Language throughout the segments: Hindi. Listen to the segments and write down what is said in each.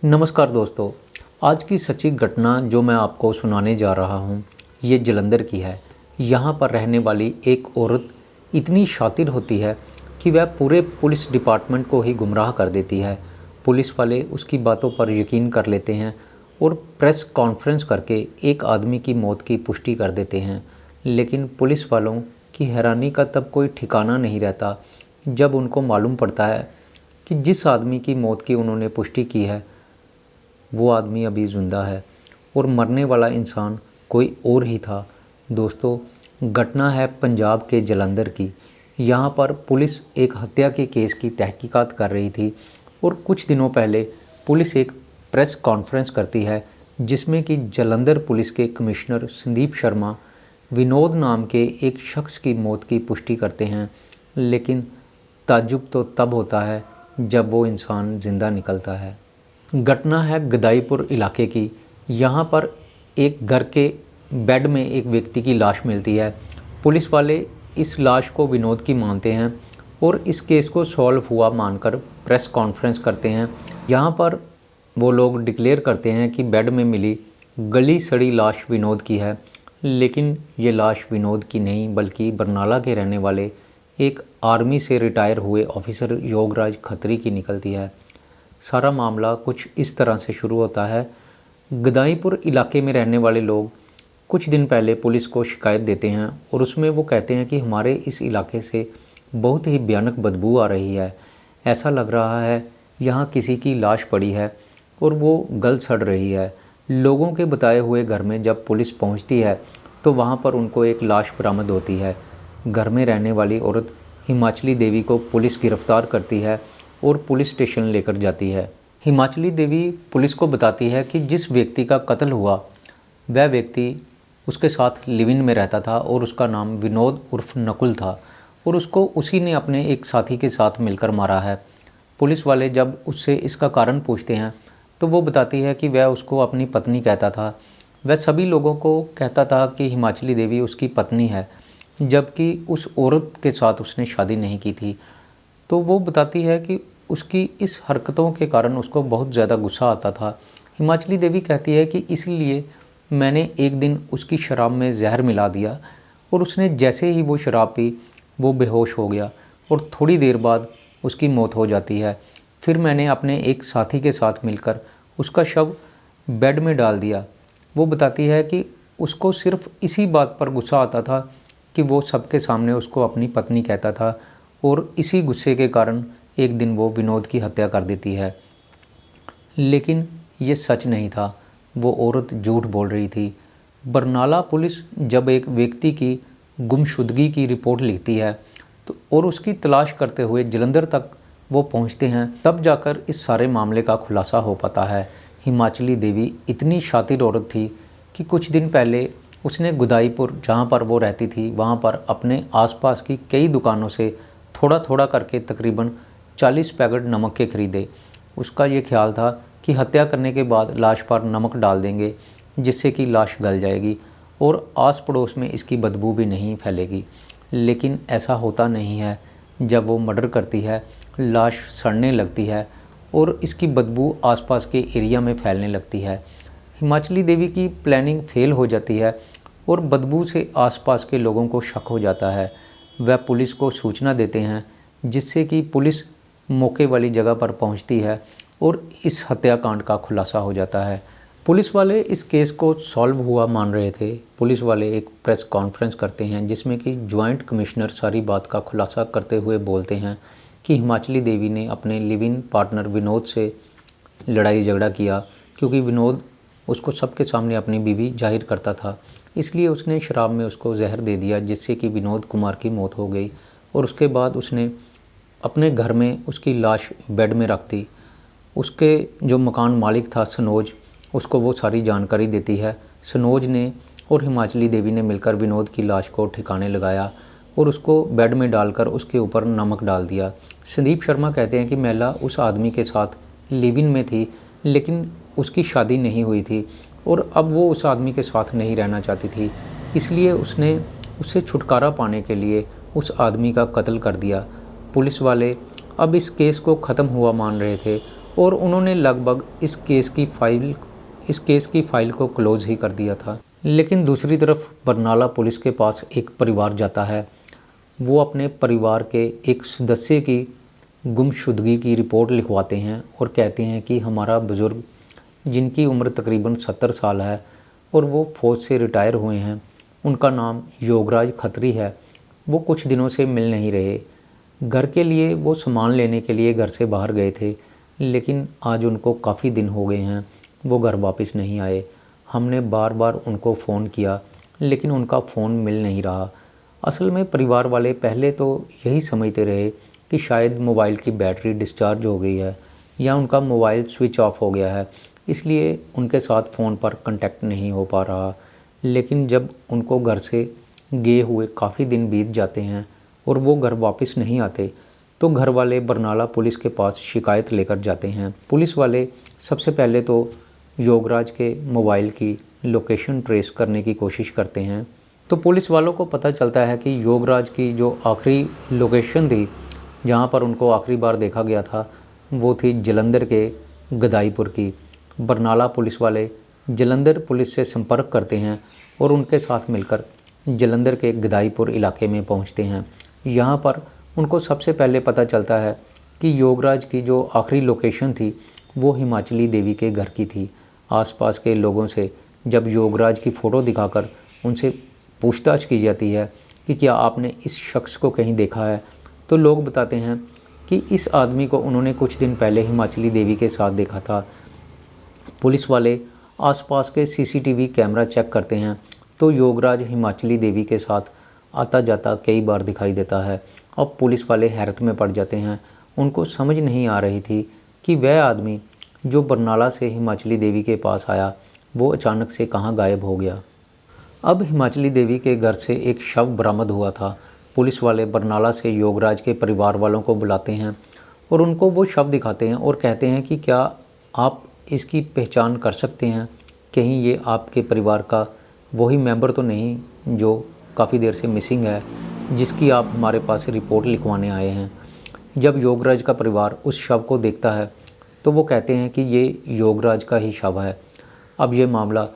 नमस्कार दोस्तों। आज की सच्ची घटना जो मैं आपको सुनाने जा रहा हूँ ये जलंधर की है। यहाँ पर रहने वाली एक औरत इतनी शातिर होती है कि वह पूरे पुलिस डिपार्टमेंट को ही गुमराह कर देती है। पुलिस वाले उसकी बातों पर यकीन कर लेते हैं और प्रेस कॉन्फ्रेंस करके एक आदमी की मौत की पुष्टि कर देते हैं। लेकिन पुलिस वालों की हैरानी का तब कोई ठिकाना नहीं रहता जब उनको मालूम पड़ता है कि जिस आदमी की मौत की उन्होंने पुष्टि की है वो आदमी अभी ज़िंदा है और मरने वाला इंसान कोई और ही था। दोस्तों, घटना है पंजाब के जलंधर की। यहाँ पर पुलिस एक हत्या के केस की तहकीकात कर रही थी और कुछ दिनों पहले पुलिस एक प्रेस कॉन्फ्रेंस करती है जिसमें कि जलंधर पुलिस के कमिश्नर संदीप शर्मा विनोद नाम के एक शख्स की मौत की पुष्टि करते हैं। लेकिन ताज्जुब तो तब होता है जब वो इंसान ज़िंदा निकलता है। घटना है गदाईपुर इलाके की। यहाँ पर एक घर के बेड में एक व्यक्ति की लाश मिलती है। पुलिस वाले इस लाश को विनोद की मानते हैं और इस केस को सॉल्व हुआ मानकर प्रेस कॉन्फ्रेंस करते हैं। यहाँ पर वो लोग डिक्लेयर करते हैं कि बेड में मिली गली सड़ी लाश विनोद की है। लेकिन ये लाश विनोद की नहीं बल्कि बरनाला के रहने वाले एक आर्मी से रिटायर हुए ऑफिसर योगराज खत्री की निकलती है। सारा मामला कुछ इस तरह से शुरू होता है। गदाईपुर इलाके में रहने वाले लोग कुछ दिन पहले पुलिस को शिकायत देते हैं और उसमें वो कहते हैं कि हमारे इस इलाके से बहुत ही भयानक बदबू आ रही है। ऐसा लग रहा है यहाँ किसी की लाश पड़ी है और वो गल सड़ रही है। लोगों के बताए हुए घर में जब पुलिस पहुँचती है तो वहाँ पर उनको एक लाश बरामद होती है। घर में रहने वाली औरत हिमाचली देवी को पुलिस गिरफ्तार करती है और पुलिस स्टेशन लेकर जाती है। हिमाचली देवी पुलिस को बताती है कि जिस व्यक्ति का कत्ल हुआ वह व्यक्ति उसके साथ लिव इन में रहता था और उसका नाम विनोद उर्फ नकुल था और उसको उसी ने अपने एक साथी के साथ मिलकर मारा है। पुलिस वाले जब उससे इसका कारण पूछते हैं तो वो बताती है कि वह उसको अपनी पत्नी कहता था। वह सभी लोगों को कहता था कि हिमाचली देवी उसकी पत्नी है, जबकि उस औरत के साथ उसने शादी नहीं की थी। तो वो बताती है कि उसकी इस हरकतों के कारण उसको बहुत ज़्यादा गुस्सा आता था। हिमाचली देवी कहती है कि इसलिए मैंने एक दिन उसकी शराब में जहर मिला दिया और उसने जैसे ही वो शराब पी वो बेहोश हो गया और थोड़ी देर बाद उसकी मौत हो जाती है। फिर मैंने अपने एक साथी के साथ मिलकर उसका शव बेड में डाल दिया। वो बताती है कि उसको सिर्फ़ इसी बात पर गुस्सा आता था कि वो सबके सामने उसको अपनी पत्नी कहता था और इसी गुस्से के कारण एक दिन वो विनोद की हत्या कर देती है। लेकिन ये सच नहीं था, वो औरत झूठ बोल रही थी। बरनाला पुलिस जब एक व्यक्ति की गुमशुदगी की रिपोर्ट लिखती है तो और उसकी तलाश करते हुए जलंधर तक वो पहुंचते हैं, तब जाकर इस सारे मामले का खुलासा हो पाता है। हिमाचली देवी इतनी शातिर औरत थी कि कुछ दिन पहले उसने गुदाईपुर जहाँ पर वो रहती थी वहाँ पर अपने आसपास की कई दुकानों से थोड़ा थोड़ा करके तकरीबन 40 पैकेट नमक के खरीदे। उसका ये ख्याल था कि हत्या करने के बाद लाश पर नमक डाल देंगे जिससे कि लाश गल जाएगी और आस पड़ोस में इसकी बदबू भी नहीं फैलेगी। लेकिन ऐसा होता नहीं है। जब वो मर्डर करती है लाश सड़ने लगती है और इसकी बदबू आसपास के एरिया में फैलने लगती है। हिमाचली देवी की प्लानिंग फेल हो जाती है और बदबू से आसपास के लोगों को शक हो जाता है। वह पुलिस को सूचना देते हैं जिससे कि पुलिस मौके वाली जगह पर पहुंचती है और इस हत्याकांड का खुलासा हो जाता है। पुलिस वाले इस केस को सॉल्व हुआ मान रहे थे। पुलिस वाले एक प्रेस कॉन्फ्रेंस करते हैं जिसमें कि जॉइंट कमिश्नर सारी बात का खुलासा करते हुए बोलते हैं कि हिमाचली देवी ने अपने लिव इन पार्टनर विनोद से लड़ाई झगड़ा किया क्योंकि विनोद उसको सबके सामने अपनी बीवी जाहिर करता था, इसलिए उसने शराब में उसको जहर दे दिया जिससे कि विनोद कुमार की मौत हो गई। और उसके बाद उसने अपने घर में उसकी लाश बेड में रख दी। उसके जो मकान मालिक था सनोज, उसको वो सारी जानकारी देती है। सनोज ने और हिमाचली देवी ने मिलकर विनोद की लाश को ठिकाने लगाया और उसको बेड में डालकर उसके ऊपर नमक डाल दिया। संदीप शर्मा कहते हैं कि महिला उस आदमी के साथ लिव इन में थी लेकिन उसकी शादी नहीं हुई थी और अब वो उस आदमी के साथ नहीं रहना चाहती थी, इसलिए उसने उससे छुटकारा पाने के लिए उस आदमी का कत्ल कर दिया। पुलिस वाले अब इस केस को ख़त्म हुआ मान रहे थे और उन्होंने लगभग इस केस की फाइल को क्लोज ही कर दिया था। लेकिन दूसरी तरफ बरनाला पुलिस के पास एक परिवार जाता है। वो अपने परिवार के एक सदस्य की गुमशुदगी की रिपोर्ट लिखवाते हैं और कहते हैं कि हमारा बुज़ुर्ग, जिनकी उम्र तकरीबन 70 साल है और वो फ़ौज से रिटायर हुए हैं, उनका नाम योगराज खत्री है, वो कुछ दिनों से मिल नहीं रहे। घर के लिए वो सामान लेने के लिए घर से बाहर गए थे, लेकिन आज उनको काफ़ी दिन हो गए हैं, वो घर वापस नहीं आए। हमने बार बार उनको फ़ोन किया, लेकिन उनका फ़ोन मिल नहीं रहा। असल में परिवार वाले पहले तो यही समझते रहे कि शायद मोबाइल की बैटरी डिस्चार्ज हो गई है या उनका मोबाइल स्विच ऑफ हो गया है, इसलिए उनके साथ फ़ोन पर कांटेक्ट नहीं हो पा रहा। लेकिन जब उनको घर से गए हुए काफ़ी दिन बीत जाते हैं और वो घर वापस नहीं आते, तो घर वाले बरनाला पुलिस के पास शिकायत लेकर जाते हैं। पुलिस वाले सबसे पहले तो योगराज के मोबाइल की लोकेशन ट्रेस करने की कोशिश करते हैं। तो पुलिस वालों को पता चलता है कि योगराज की जो आखिरी लोकेशन थी, जहाँ पर उनको आखिरी बार देखा गया था, वो थी जलंधर के गदाईपुर की। बरनाला पुलिस वाले जलंधर पुलिस से संपर्क करते हैं और उनके साथ मिलकर जलंधर के गदाईपुर इलाके में पहुँचते हैं। यहाँ पर उनको सबसे पहले पता चलता है कि योगराज की जो आखिरी लोकेशन थी वो हिमाचली देवी के घर की थी। आसपास के लोगों से जब योगराज की फ़ोटो दिखाकर उनसे पूछताछ की जाती है कि क्या आपने इस शख्स को कहीं देखा है, तो लोग बताते हैं कि इस आदमी को उन्होंने कुछ दिन पहले हिमाचली देवी के साथ देखा था। पुलिस वाले आसपास के सीसीटीवी कैमरा चेक करते हैं तो योगराज हिमाचली देवी के साथ आता जाता कई बार दिखाई देता है। अब पुलिस वाले हैरत में पड़ जाते हैं। उनको समझ नहीं आ रही थी कि वह आदमी जो बरनाला से हिमाचली देवी के पास आया, वो अचानक से कहाँ गायब हो गया। अब हिमाचली देवी के घर से एक शव बरामद हुआ था। पुलिस वाले बरनाला से योगराज के परिवार वालों को बुलाते हैं और उनको वो शव दिखाते हैं और कहते हैं कि क्या आप इसकी पहचान कर सकते हैं, कहीं ये आपके परिवार का वही मेंबर तो नहीं जो काफ़ी देर से मिसिंग है, जिसकी आप हमारे पास रिपोर्ट लिखवाने आए हैं। जब योगराज का परिवार उस शव को देखता है तो वो कहते हैं कि ये योगराज का ही शव है। अब ये मामला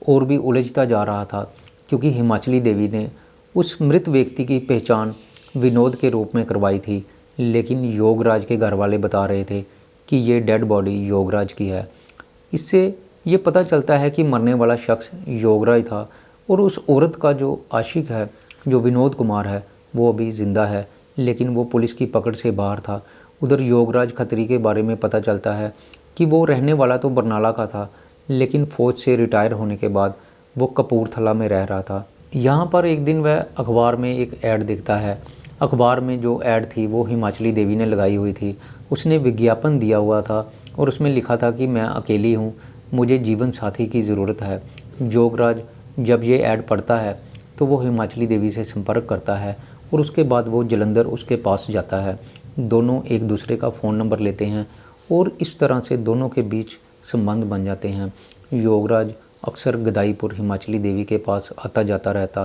और भी उलझता जा रहा था, क्योंकि हिमाचली देवी ने उस मृत व्यक्ति की पहचान विनोद के रूप में करवाई थी, लेकिन योगराज के घर वाले बता रहे थे कि ये डेड बॉडी योगराज की है। इससे ये पता चलता है कि मरने वाला शख्स योगराज था और उस औरत का जो आशिक है, जो विनोद कुमार है, वो अभी ज़िंदा है, लेकिन वो पुलिस की पकड़ से बाहर था। उधर योगराज खत्री के बारे में पता चलता है कि वो रहने वाला तो बरनाला का था, लेकिन फ़ौज से रिटायर होने के बाद वो कपूरथला में रह रहा था। यहाँ पर एक दिन वह अखबार में एक ऐड देखता है। अखबार में जो ऐड थी वो हिमाचली देवी ने लगाई हुई थी। उसने विज्ञापन दिया हुआ था और उसमें लिखा था कि मैं अकेली हूँ, मुझे जीवन साथी की ज़रूरत है। योगराज जब ये ऐड पढ़ता है तो वो हिमाचली देवी से संपर्क करता है और उसके बाद वो जलंधर उसके पास जाता है। दोनों एक दूसरे का फ़ोन नंबर लेते हैं और इस तरह से दोनों के बीच संबंध बन जाते हैं। योगराज अक्सर गदाईपुर हिमाचली देवी के पास आता जाता रहता।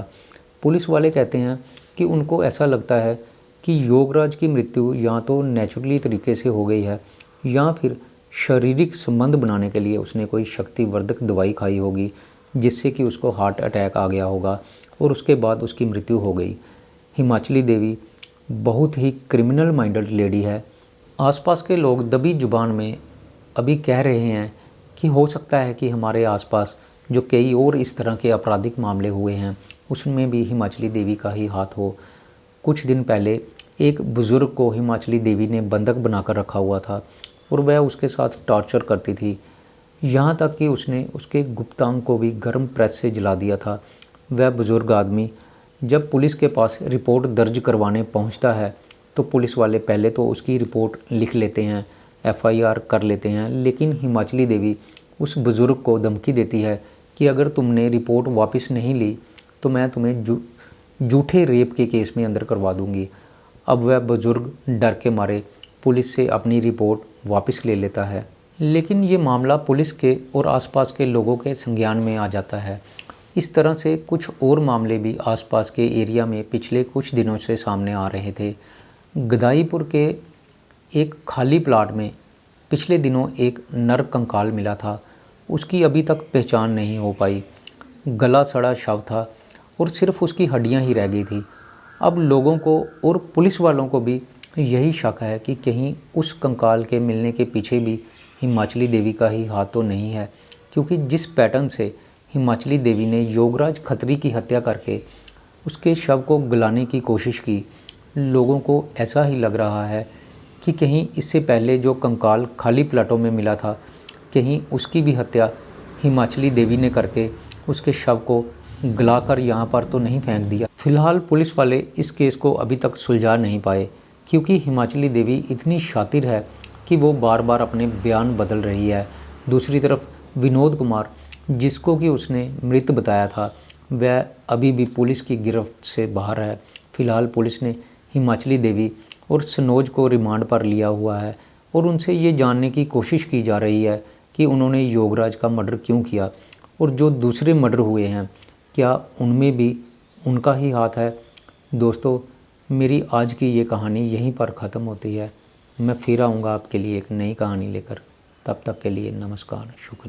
पुलिस वाले कहते हैं कि उनको ऐसा लगता है कि योगराज की मृत्यु या तो नेचुरली तरीके से हो गई है या फिर शारीरिक संबंध बनाने के लिए उसने कोई शक्तिवर्धक दवाई खाई होगी, जिससे कि उसको हार्ट अटैक आ गया होगा और उसके बाद उसकी मृत्यु हो गई। हिमाचली देवी बहुत ही क्रिमिनल माइंडेड लेडी है। आसपास के लोग दबी जुबान में अभी कह रहे हैं कि हो सकता है कि हमारे आसपास जो कई और इस तरह के आपराधिक मामले हुए हैं उसमें भी हिमाचली देवी का ही हाथ हो। कुछ दिन पहले एक बुज़ुर्ग को हिमाचली देवी ने बंधक बनाकर रखा हुआ था और वह उसके साथ टॉर्चर करती थी, यहाँ तक कि उसने उसके गुप्तांग को भी गर्म प्रेस से जला दिया था। वह बुज़ुर्ग आदमी जब पुलिस के पास रिपोर्ट दर्ज करवाने पहुँचता है तो पुलिस वाले पहले तो उसकी रिपोर्ट लिख लेते हैं, FIR कर लेते हैं, लेकिन हिमाचली देवी उस बुज़ुर्ग को धमकी देती है कि अगर तुमने रिपोर्ट वापस नहीं ली तो मैं तुम्हें झूठे रेप के केस में अंदर करवा दूंगी। अब वह बुज़ुर्ग डर के मारे पुलिस से अपनी रिपोर्ट वापस ले लेता है, लेकिन ये मामला पुलिस के और आसपास के लोगों के संज्ञान में आ जाता है। इस तरह से कुछ और मामले भी आसपास के एरिया में पिछले कुछ दिनों से सामने आ रहे थे। गदाईपुर के एक खाली प्लाट में पिछले दिनों एक नर कंकाल मिला था। उसकी अभी तक पहचान नहीं हो पाई। गला सड़ा शव था और सिर्फ उसकी हड्डियां ही रह गई थी। अब लोगों को और पुलिस वालों को भी यही शक है कि कहीं उस कंकाल के मिलने के पीछे भी हिमाचली देवी का ही हाथ तो नहीं है, क्योंकि जिस पैटर्न से हिमाचली देवी ने योगराज खत्री की हत्या करके उसके शव को गलाने की कोशिश की, लोगों को ऐसा ही लग रहा है कि कहीं इससे पहले जो कंकाल खाली प्लाटों में मिला था, कहीं उसकी भी हत्या हिमाचली देवी ने करके उसके शव को गलाकर यहाँ पर तो नहीं फेंक दिया। फिलहाल पुलिस वाले इस केस को अभी तक सुलझा नहीं पाए, क्योंकि हिमाचली देवी इतनी शातिर है कि वो बार बार अपने बयान बदल रही है। दूसरी तरफ विनोद कुमार, जिसको कि उसने मृत बताया था, वह अभी भी पुलिस की गिरफ्त से बाहर है। फिलहाल पुलिस ने हिमाचली देवी और सनोज को रिमांड पर लिया हुआ है और उनसे ये जानने की कोशिश की जा रही है कि उन्होंने योगराज का मर्डर क्यों किया, और जो दूसरे मर्डर हुए हैं क्या उनमें भी उनका ही हाथ है। दोस्तों, मेरी आज की ये कहानी यहीं पर ख़त्म होती है। मैं फिर आऊँगा आपके लिए एक नई कहानी लेकर। तब तक के लिए नमस्कार, शुक्रिया।